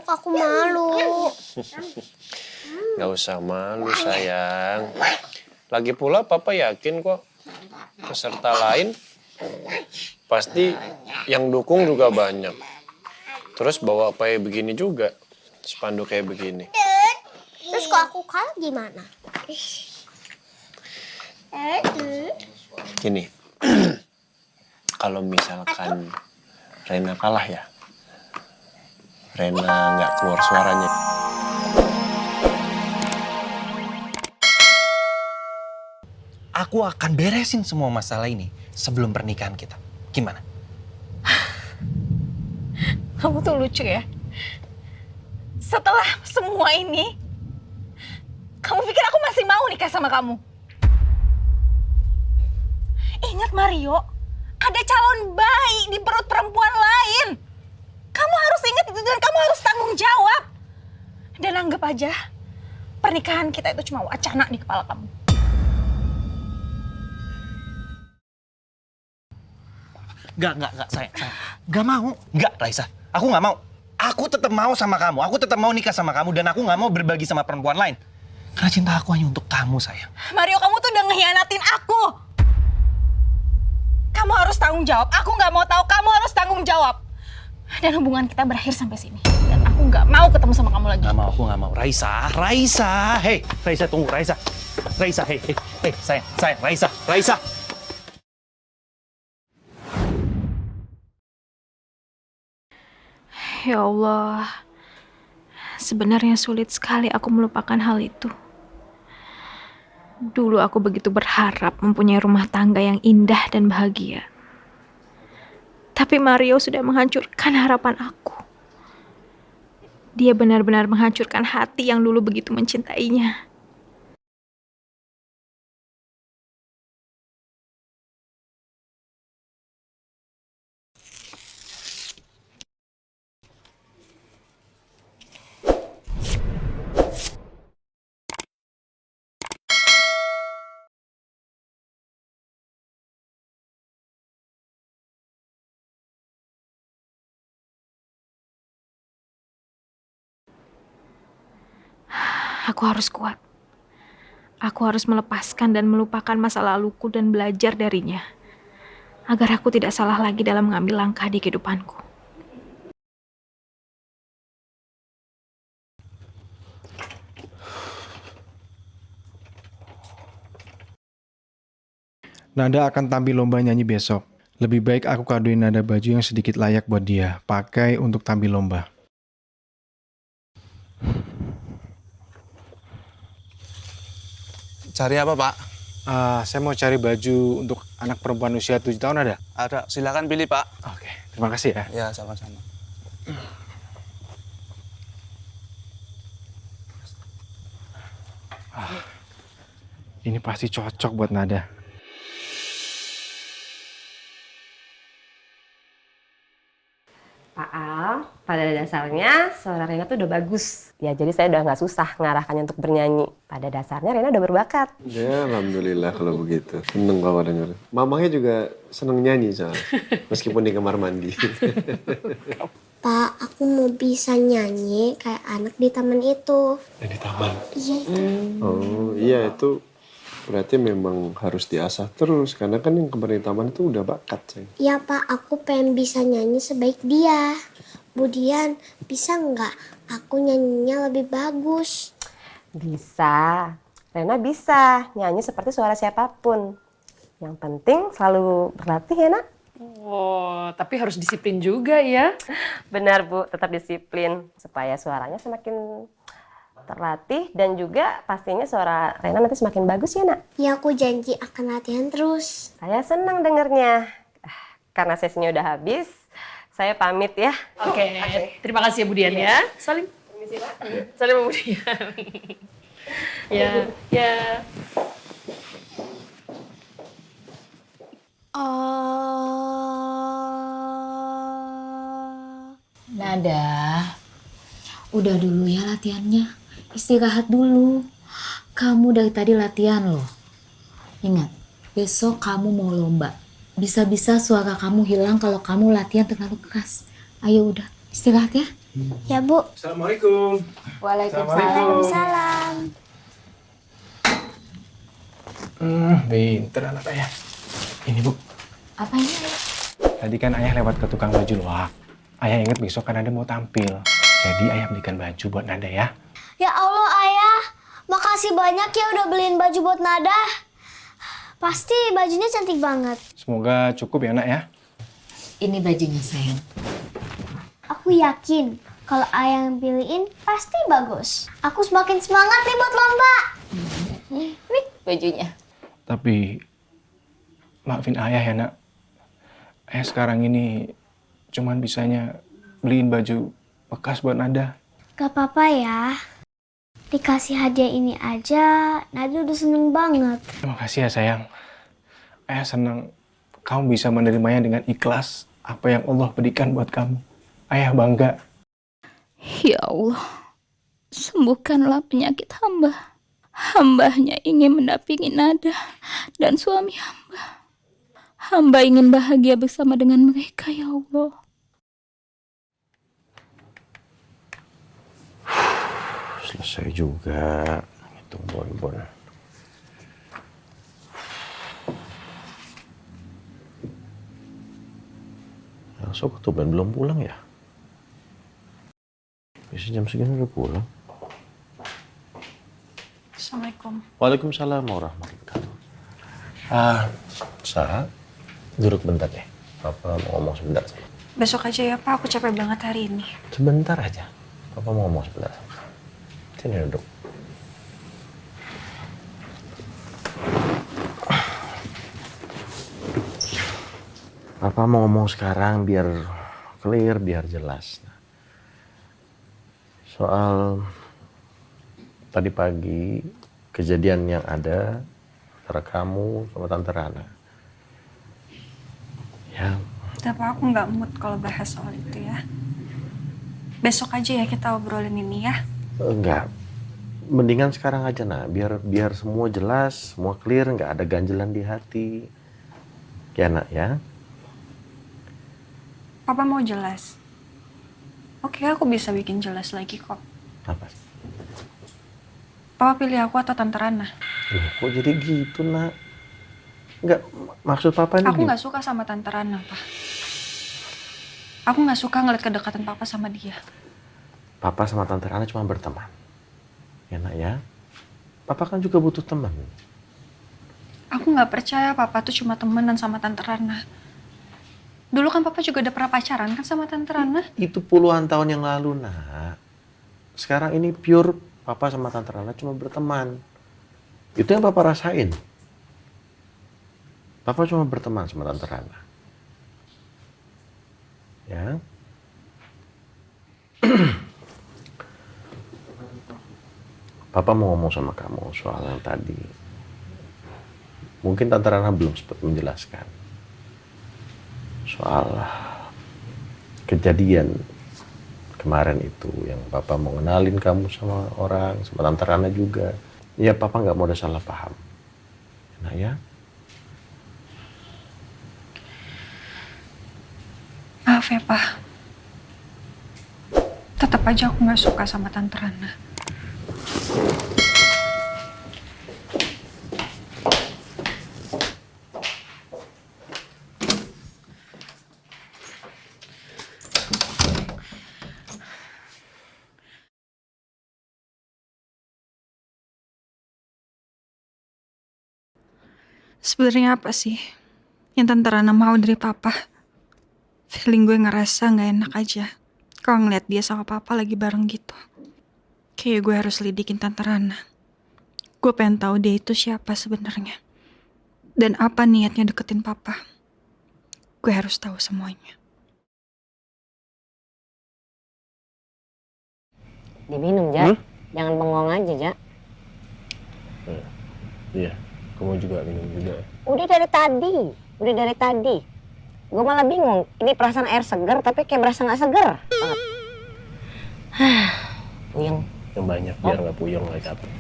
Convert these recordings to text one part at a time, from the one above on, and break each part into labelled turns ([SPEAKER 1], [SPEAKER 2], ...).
[SPEAKER 1] peluk, aku malu.
[SPEAKER 2] Gak usah malu sayang. Lagi pula papa yakin kok peserta lain pasti yang dukung juga banyak. Terus bawa kayak begini juga, spanduk kayak begini.
[SPEAKER 1] Terus kalau aku kalah gimana?
[SPEAKER 2] Gini, kalau misalkan Rena kalah ya, Rena nggak keluar suaranya.
[SPEAKER 3] Aku akan beresin semua masalah ini sebelum pernikahan kita. Gimana?
[SPEAKER 4] Kamu tuh lucu ya. Setelah semua ini, kamu pikir aku masih mau nikah sama kamu? Ingat Mario, ada calon bayi di perut perempuan lain. Kamu harus ingat itu dan kamu harus tanggung jawab. Dan anggap aja pernikahan kita itu cuma wacana di kepala kamu.
[SPEAKER 3] Enggak, sayang. Enggak mau. Enggak, Raisa. Aku nggak mau. Aku tetap mau sama kamu. Aku tetap mau nikah sama kamu. Dan aku nggak mau berbagi sama perempuan lain. Karena cinta aku hanya untuk kamu, sayang.
[SPEAKER 4] Mario, kamu tuh udah ngehianatin aku. Kamu harus tanggung jawab. Aku nggak mau tahu, kamu harus tanggung jawab. Dan hubungan kita berakhir sampai sini. Dan aku nggak mau ketemu sama kamu lagi.
[SPEAKER 3] Nggak mau, aku nggak mau. Raisa. Hei, Raisa tunggu, Raisa, hei, sayang, Raisa.
[SPEAKER 5] Ya Allah, sebenarnya sulit sekali aku melupakan hal itu. Dulu aku begitu berharap mempunyai rumah tangga yang indah dan bahagia. Tapi Mario sudah menghancurkan harapan aku. Dia benar-benar menghancurkan hati yang dulu begitu mencintainya. Aku harus kuat. Aku harus melepaskan dan melupakan masa laluku dan belajar darinya. Agar aku tidak salah lagi dalam mengambil langkah di kehidupanku.
[SPEAKER 6] Nada akan tampil lomba nyanyi besok. Lebih baik aku kadoin Nada baju yang sedikit layak buat dia. Pakai untuk tampil lomba.
[SPEAKER 7] Cari apa, Pak?
[SPEAKER 6] Saya mau cari baju untuk anak perempuan usia 7 tahun ada?
[SPEAKER 7] Ada, silakan pilih, Pak.
[SPEAKER 6] Oke, terima kasih ya.
[SPEAKER 7] Ya, sama-sama.
[SPEAKER 6] Ini pasti cocok buat Nada.
[SPEAKER 8] Pak Al, pada dasarnya suara Rena tuh udah bagus. Ya jadi saya udah nggak susah ngarahkannya untuk bernyanyi. Pada dasarnya Rena udah berbakat.
[SPEAKER 2] Ya, alhamdulillah kalau begitu. Seneng papa denger. Mamanya juga seneng nyanyi soalnya. Meskipun di kamar mandi.
[SPEAKER 1] Pak, aku mau bisa nyanyi kayak anak di taman itu.
[SPEAKER 2] Di taman?
[SPEAKER 1] Iya itu.
[SPEAKER 2] Oh, iya itu berarti memang harus diasah terus. Karena kan yang kemarin di taman itu udah bakat, sayang.
[SPEAKER 1] Iya Pak, aku pengen bisa nyanyi sebaik dia. Bu Dian, bisa nggak aku nyanyinya lebih bagus?
[SPEAKER 8] Bisa. Rena bisa nyanyi seperti suara siapapun. Yang penting selalu berlatih ya nak.
[SPEAKER 9] Oh, tapi harus disiplin juga ya.
[SPEAKER 8] Benar Bu, tetap disiplin supaya suaranya semakin terlatih dan juga pastinya suara Rena nanti semakin bagus ya nak.
[SPEAKER 1] Ya aku janji akan latihan terus.
[SPEAKER 8] Saya senang dengernya. Karena sesinya udah habis, saya pamit ya.
[SPEAKER 9] Oke. Terima kasih ya Bu Dian ya. Salim.
[SPEAKER 8] Permisi Pak.
[SPEAKER 9] Salim Bu Dian. Ya.
[SPEAKER 10] Nada, udah dulu ya latihannya. Istirahat dulu. Kamu dari tadi latihan loh. Ingat, besok kamu mau lomba. Bisa-bisa suara kamu hilang kalau kamu latihan terlalu keras. Ayo udah, istirahat ya.
[SPEAKER 1] Ya, Bu.
[SPEAKER 6] Assalamualaikum.
[SPEAKER 1] Waalaikumsalam.
[SPEAKER 6] Pinter anak ayah. Ini Bu,
[SPEAKER 10] Apa ini?
[SPEAKER 6] tadi kan ayah lewat ke tukang baju loak. Ayah ingat besok kan Nada mau tampil. Jadi ayah belikan baju buat Nada ya.
[SPEAKER 1] Ya Allah, Ayah. Makasih banyak ya udah beliin baju buat Nada. Pasti bajunya cantik banget.
[SPEAKER 6] Semoga cukup ya nak ya.
[SPEAKER 10] Ini bajunya sayang.
[SPEAKER 1] Aku yakin kalau Ayah yang pilihin pasti bagus. Aku semakin semangat nih buat lomba.
[SPEAKER 10] Nih bajunya.
[SPEAKER 6] Tapi maafin ayah ya nak. Ayah sekarang ini cuman bisanya beliin baju bekas buat Nada.
[SPEAKER 1] Gak apa-apa ya. Dikasih hadiah ini aja, Nada udah seneng banget.
[SPEAKER 6] Terima kasih ya sayang. Ayah senang kamu bisa menerimanya dengan ikhlas apa yang Allah berikan buat kamu. Ayah bangga.
[SPEAKER 7] Ya Allah, sembuhkanlah penyakit hamba. Hambanya ingin mendampingi Nada dan suami hamba. Hamba ingin bahagia bersama dengan mereka, ya Allah.
[SPEAKER 2] Selesai juga ngitung bonbon. Elsa kok tumben belum pulang ya? Biasanya jam segini udah pulang.
[SPEAKER 4] Assalamualaikum.
[SPEAKER 2] Waalaikumsalam warahmatullahi wabarakatuh. Sa, duduk bentar deh. Papa mau ngomong sebentar sama.
[SPEAKER 4] Besok aja ya Pak, aku capek banget hari ini.
[SPEAKER 2] Sebentar aja. Papa mau ngomong sebentar sama. Sini duduk. Papa mau ngomong sekarang biar clear, biar jelas. Soal tadi pagi kejadian yang ada antara kamu sama Tante Rana. Ya.
[SPEAKER 4] Tapi aku nggak mood kalau bahas soal itu ya. Besok aja ya kita obrolin ini ya.
[SPEAKER 2] Enggak. Mendingan sekarang aja nak, biar semua jelas, semua clear, nggak ada ganjelan di hati. Ya nak ya.
[SPEAKER 4] Papa mau jelas. Oke, aku bisa bikin jelas lagi kok.
[SPEAKER 2] Apa?
[SPEAKER 4] Papa pilih aku atau Tante Rana?
[SPEAKER 2] Loh, kok jadi gitu nak? Enggak, maksud Papa ini
[SPEAKER 4] Aku nggak suka sama Tante Rana, Pak. Aku nggak suka ngeliat kedekatan Papa sama dia.
[SPEAKER 2] Papa sama Tante Rana cuma berteman. Ya nak ya. Papa kan juga butuh teman.
[SPEAKER 4] Aku nggak percaya Papa tuh cuma temenan sama Tante Rana. Dulu kan Papa juga udah pernah pacaran kan sama Tante Rana?
[SPEAKER 2] Itu puluhan tahun yang lalu nak. Sekarang ini pure Papa sama Tante Rana cuma berteman. Itu yang Papa rasain. Papa cuma berteman sama Tante Rana. Ya. Papa mau ngomong sama kamu soal yang tadi. Mungkin Tante Rana belum sempat menjelaskan. Soal kejadian kemarin itu yang Papa mau ngenalin kamu sama orang, sama Tante Rana juga. Ya Papa nggak mau ada salah paham. Nah ya.
[SPEAKER 4] Maaf ya, Pak. Tetap aja aku nggak suka sama Tante Rana. Sebenarnya apa sih yang Tante Rana mau dari Papa? Feeling gue ngerasa nggak enak aja kalau ngeliat dia sama Papa lagi bareng gitu. Kayak gue harus lidikin Tante Rana. Gue pengen tahu dia itu siapa sebenarnya dan apa niatnya deketin Papa. Gue harus tahu semuanya.
[SPEAKER 8] Diminum, Ja. Jangan bengong aja, Ja.
[SPEAKER 2] Iya, kamu juga minum juga.
[SPEAKER 8] Udah dari tadi. Gue malah bingung. Ini perasaan air seger, tapi kayak berasa nggak seger banget. Puyeng.
[SPEAKER 2] Yang banyak biar nggak puyeng, nggak capek.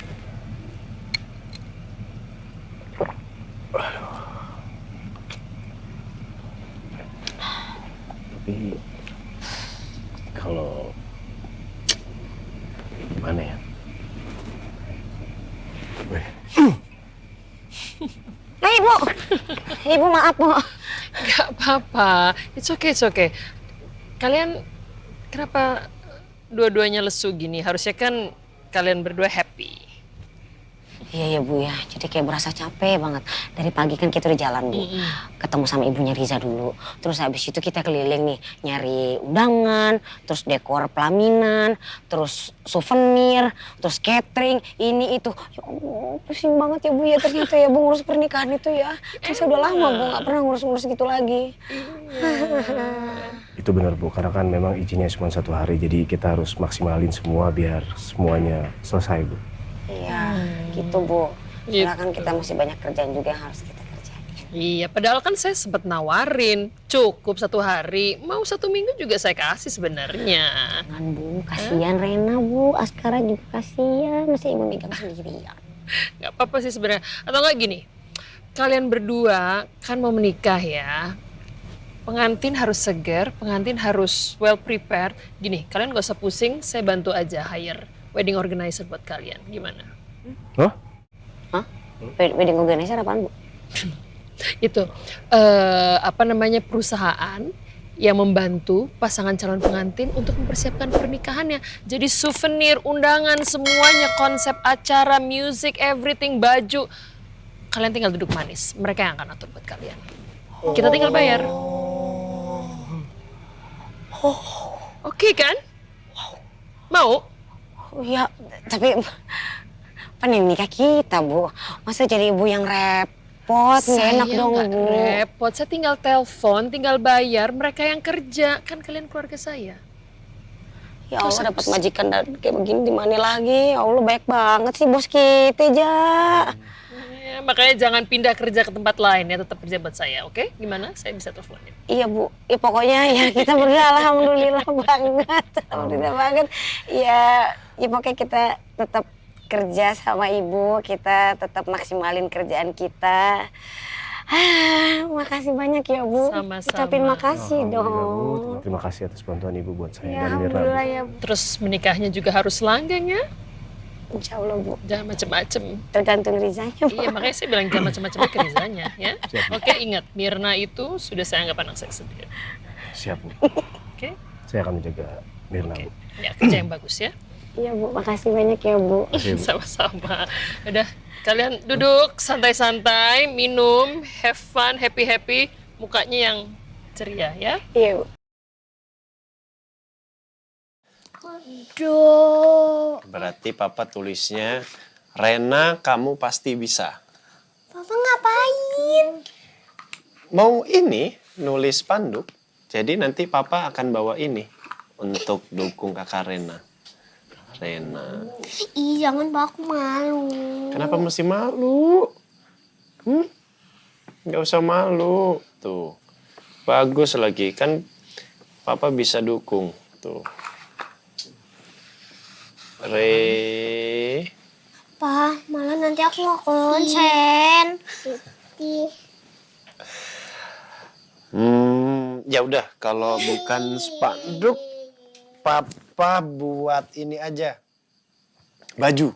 [SPEAKER 2] Tapi kalau Gimana ya? Weh.
[SPEAKER 8] Ibu. Ibu maaf, Bu.
[SPEAKER 9] Gak apa-apa. It's okay. Kalian kenapa dua-duanya lesu gini? Harusnya kan kalian berdua happy.
[SPEAKER 11] Iya Bu ya, jadi kayak berasa capek banget. Dari pagi kan kita udah jalan Bu, ketemu sama ibunya Riza dulu. Terus habis itu kita keliling nih, nyari undangan, terus dekor pelaminan, terus souvenir, terus catering, ini itu. Ya Allah, pusing banget ya Bu ya ternyata ya Bu ngurus pernikahan itu ya. Kan saya udah lama Bu, gak pernah ngurus-ngurus gitu lagi.
[SPEAKER 12] Itu benar Bu, karena kan memang izinnya cuma 1 hari, jadi kita harus maksimalin semua biar semuanya selesai Bu.
[SPEAKER 11] Iya, gitu Bu. Karena kan kita masih banyak kerjaan juga yang harus kita kerjain.
[SPEAKER 9] Iya, padahal kan saya sempat nawarin cukup 1 hari, mau 1 minggu juga saya kasih sebenarnya.
[SPEAKER 11] Jangan Bu, kasihan Rena Bu, Askara juga kasihan, masih ibu megang sendirian.
[SPEAKER 9] Gak apa-apa sih sebenarnya. Atau enggak gini, kalian berdua kan mau menikah ya. Pengantin harus seger, pengantin harus well prepared. Gini, kalian gak usah pusing, saya bantu aja hire wedding organizer buat kalian. Gimana?
[SPEAKER 12] Hah?
[SPEAKER 11] Hah? Wedding organizer apaan Bu?
[SPEAKER 9] Itu perusahaan yang membantu pasangan calon pengantin untuk mempersiapkan pernikahannya. Jadi souvenir, undangan, semuanya, konsep acara, music, everything, baju. Kalian tinggal duduk manis. Mereka yang akan atur buat kalian. Kita tinggal bayar. Oke kan? Mau?
[SPEAKER 11] Oh ya, tapi kan ini nikah kita Bu. Masa jadi ibu yang repot, nggak enak dong
[SPEAKER 9] nggak
[SPEAKER 11] Bu.
[SPEAKER 9] repot, saya tinggal telepon, tinggal bayar, mereka yang kerja. Kan kalian keluarga saya.
[SPEAKER 11] Ya Allah, dapat majikan dan kayak begini di mana lagi? Ya Allah, baik banget sih bos kita, Ja.
[SPEAKER 9] Ya, makanya jangan pindah kerja ke tempat lain ya, tetap kerja buat saya, oke? Gimana? Saya bisa teleponin.
[SPEAKER 11] Iya Bu, ya pokoknya ya kita berdua alhamdulillah banget. Alhamdulillah banget. Ya pokoknya kita tetap kerja sama ibu, kita tetap maksimalin kerjaan kita. Makasih banyak ya Bu.
[SPEAKER 9] Sama-sama.
[SPEAKER 11] Ucapin makasih
[SPEAKER 12] Alhamdulillah, Bu.
[SPEAKER 11] dong.
[SPEAKER 12] Terima kasih atas bantuan Ibu buat saya
[SPEAKER 11] Ya,
[SPEAKER 12] dan Mirna.
[SPEAKER 11] alhamdulillah ya Bu.
[SPEAKER 9] Terus menikahnya juga harus langgeng ya?
[SPEAKER 11] Insya Allah Bu.
[SPEAKER 9] Jangan macem-macem.
[SPEAKER 11] Tergantung Rizanya Bu.
[SPEAKER 9] Iya, makanya saya bilang jangan macem-macem ke Rizanya ya. Oke, ingat, Mirna itu sudah saya anggap anak saya sendiri.
[SPEAKER 12] Siap Bu.
[SPEAKER 9] Oke?
[SPEAKER 12] Saya akan menjaga Mirna Bu.
[SPEAKER 9] Ya, kerja yang bagus ya.
[SPEAKER 11] Iya Bu, makasih banyak ya Bu.
[SPEAKER 9] Sama-sama. Udah, kalian duduk santai-santai, minum, have fun, happy-happy. Mukanya yang ceria ya.
[SPEAKER 11] Iya Bu.
[SPEAKER 1] Aduh.
[SPEAKER 2] Berarti papa tulisnya, Rena kamu pasti bisa.
[SPEAKER 1] Papa ngapain?
[SPEAKER 2] Mau ini, nulis spanduk. Jadi nanti papa akan bawa ini untuk dukung kakak Rena. Rena.
[SPEAKER 1] Ih, jangan Pak, aku malu.
[SPEAKER 2] Kenapa mesti malu? Nggak usah malu. Tuh, bagus lagi. Kan papa bisa dukung. Tuh.
[SPEAKER 1] Pa, malah nanti aku nggak konsen.
[SPEAKER 2] Ya udah, kalau bukan spanduk, papa buat ini aja. Baju.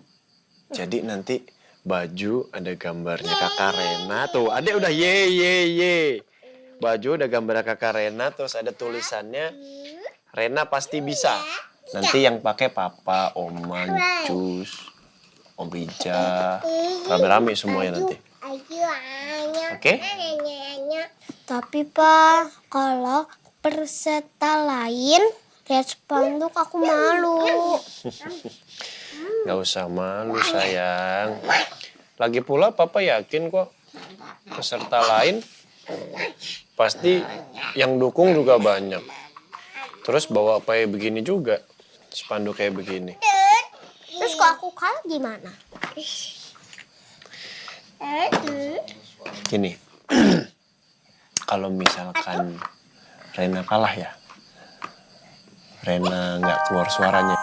[SPEAKER 2] Jadi nanti baju ada gambarnya kakak Rena. Tuh, adek udah ye. Baju ada gambar kakak Rena, terus ada tulisannya, Rena pasti bisa. Nanti yang pakai papa, oma, Cus, Om Rija, rame-rame semuanya nanti. Oke?
[SPEAKER 1] Tapi Pak, kalau peserta lain lihat spanduk aku malu.
[SPEAKER 2] Gak usah malu sayang. Lagi pula papa yakin kok peserta lain pasti yang dukung juga banyak. Terus bawa kayak begini juga, spanduk kayak begini.
[SPEAKER 1] Terus kalau aku kalah gimana?
[SPEAKER 2] Gini, kalau misalkan Rena kalah ya, Rena nggak keluar suaranya.